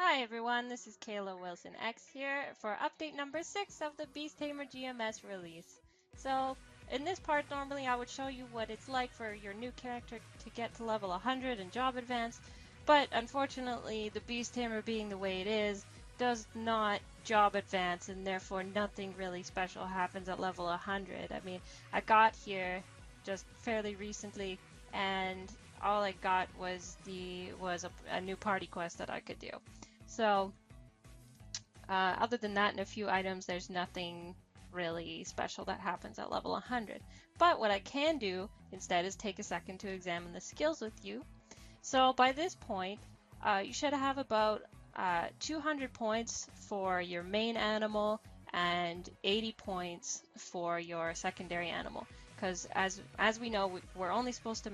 Hi everyone, this is Kayla Wilson X here for update number 6 of the Beast Tamer GMS release. So, in this part normally I would show you what it's like for your new character to get to level 100 and job advance, but unfortunately the Beast Tamer being the way it is, does not job advance and therefore nothing really special happens at level 100. I mean, I got here just fairly recently and all I got was a new party quest that I could do. So, other than that and a few items, there's nothing really special that happens at level 100. But what I can do instead is take a second to examine the skills with you. So by this point, you should have about 200 points for your main animal and 80 points for your secondary animal. Because as we know, we're only supposed to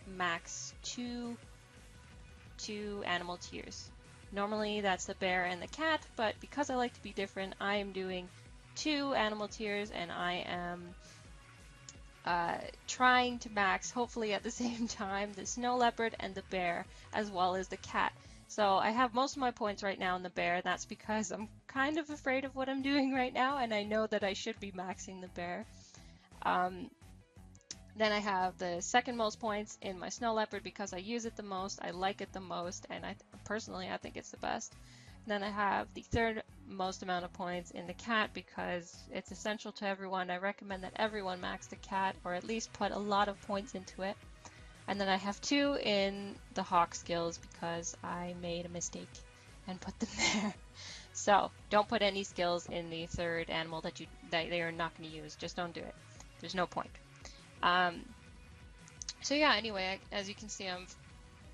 max two animal tiers. Normally that's the bear and the cat, but because I like to be different, I am doing 2 animal tiers and I am trying to max, hopefully at the same time, the snow leopard and the bear, as well as the cat. So I have most of my points right now in the bear, and that's because I'm kind of afraid of what I'm doing right now, and I know that I should be maxing the bear. Then I have the second most points in my snow leopard because I use it the most, I like it the most, and personally I think it's the best. Then I have the third most amount of points in the cat because it's essential to everyone. I recommend that everyone max the cat or at least put a lot of points into it. And then I have 2 in the hawk skills because I made a mistake and put them there. So don't put any skills in the third animal that they are not going to use. Just don't do it. There's no point. So yeah, anyway, as you can see, I've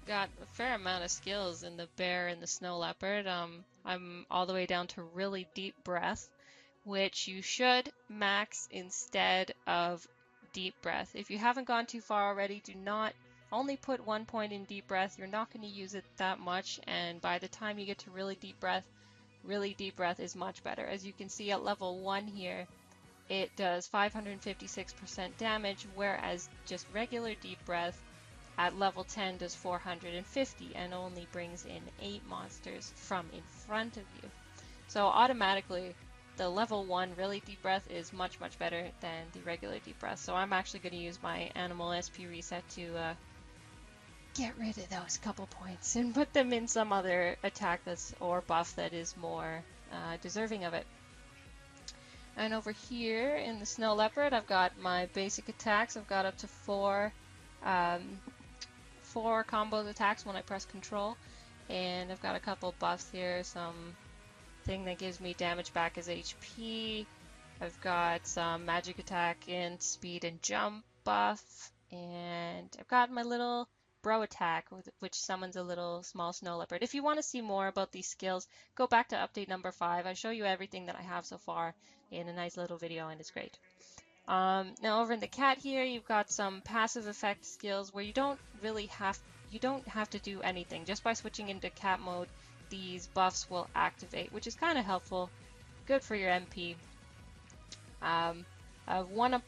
got a fair amount of skills in the bear and the snow leopard. I'm all the way down to really deep breath, which you should max instead of deep breath. If you haven't gone too far already, do not only put 1 point in deep breath. You're not going to use it that much, and by the time you get to really deep breath is much better. As you can see at level 1 here, it does 556% damage, whereas just regular deep breath at level 10 does 450 and only brings in 8 monsters from in front of you. So automatically, the level 1 really deep breath is much better than the regular deep breath. So I'm actually going to use my animal SP reset to get rid of those couple points and put them in some other attack or buff that is more deserving of it. And over here in the snow leopard, I've got my basic attacks. I've got up to 4 combo attacks when I press control, and I've got a couple buffs here. Some thing that gives me damage back as HP. I've got some magic attack and speed and jump buff, and I've got my little bro attack, which summons a little small snow leopard. If you want to see more about these skills, go back to update number 5. I show you everything that I have so far in a nice little video, and it's great. Now over in the cat here, you've got some passive effect skills where you don't have to do anything. Just by switching into cat mode, these buffs will activate, which is kind of helpful. Good for your MP. I've won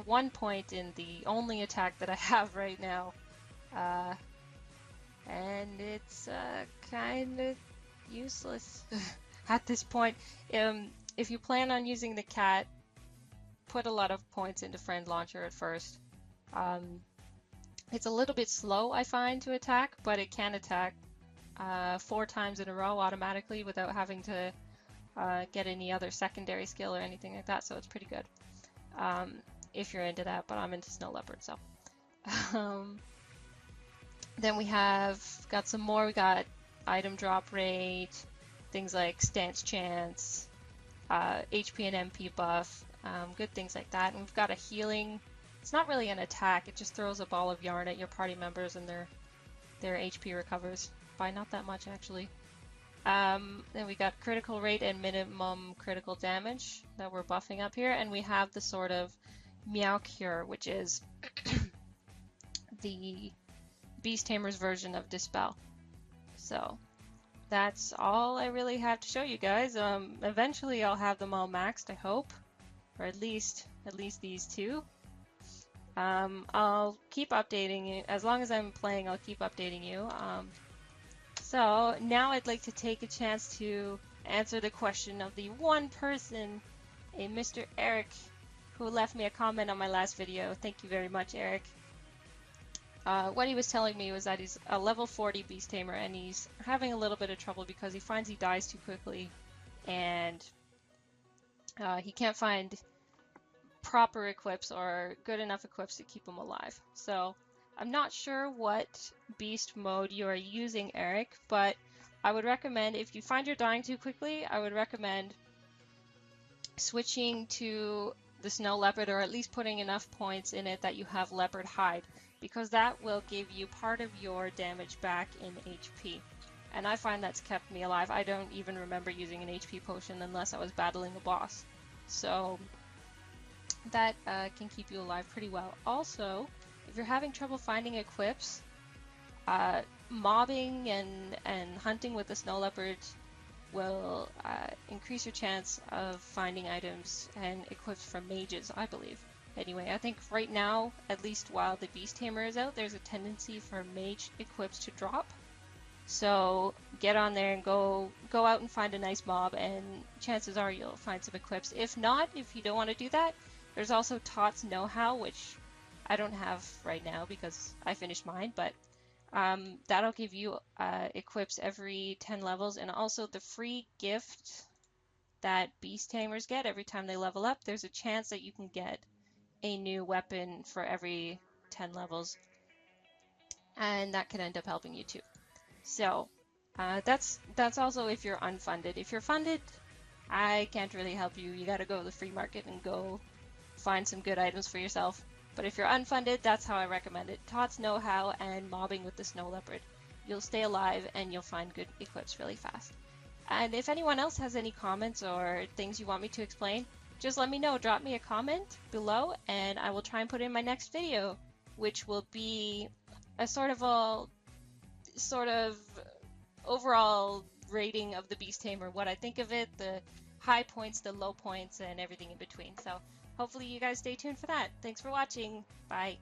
one point in the only attack that I have right now. And it's kind of useless at this point. If you plan on using the cat, put a lot of points into friend launcher at first. It's a little bit slow, I find, to attack, but it can attack 4 times in a row automatically without having to get any other secondary skill or anything like that, so it's pretty good if you're into that, but I'm into snow leopard, so. Then we have got some more. We got item drop rate, things like stance chance, HP and MP buff, good things like that. And we've got a healing. It's not really an attack. It just throws a ball of yarn at your party members, and their HP recovers by not that much actually. Then we got critical rate and minimum critical damage that we're buffing up here, and we have the sort of Meow Cure, which is the Beast Tamer's version of Dispel. So that's all I really have to show you guys. Eventually I'll have them all maxed, I hope, or at least these 2. I'll keep updating you as long as I'm playing. I'll keep updating you. So now I'd like to take a chance to answer the question of the one person, a Mr. Eric, who left me a comment on my last video. Thank you very much, Eric. What he was telling me was that he's a level 40 Beast Tamer and he's having a little bit of trouble because he finds he dies too quickly and he can't find proper equips or good enough equips to keep him alive. So I'm not sure what beast mode you are using, Eric, but I would recommend, if you find you're dying too quickly, I would recommend switching to the snow leopard, or at least putting enough points in it that you have leopard hide, because that will give you part of your damage back in HP. And I find that's kept me alive. I don't even remember using an HP potion unless I was battling a boss. So that can keep you alive pretty well. Also, if you're having trouble finding equips, mobbing and hunting with the snow leopard will increase your chance of finding items and equips from mages, I believe. Anyway, I think right now, at least while the Beast Tamer is out, there's a tendency for mage equips to drop. So get on there and go out and find a nice mob, and chances are you'll find some equips. If not, if you don't want to do that, there's also Tot's Know-How, which I don't have right now because I finished mine, but that'll give you equips every 10 levels, and also the free gift that Beast Tamers get every time they level up. There's a chance that you can get a new weapon for every 10 levels, and that can end up helping you too. So that's also if you're unfunded. If you're funded, I can't really help you. You gotta go to the free market and go find some good items for yourself. But if you're unfunded, that's how I recommend it. Tot's Know-How and mobbing with the snow leopard. You'll stay alive and you'll find good equips really fast. And if anyone else has any comments or things you want me to explain, just let me know. Drop me a comment below and I will try and put in my next video, which will be a sort of overall rating of the Beast Tamer, what I think of it, the high points, the low points, and everything in between. So hopefully you guys stay tuned for that. Thanks for watching. Bye.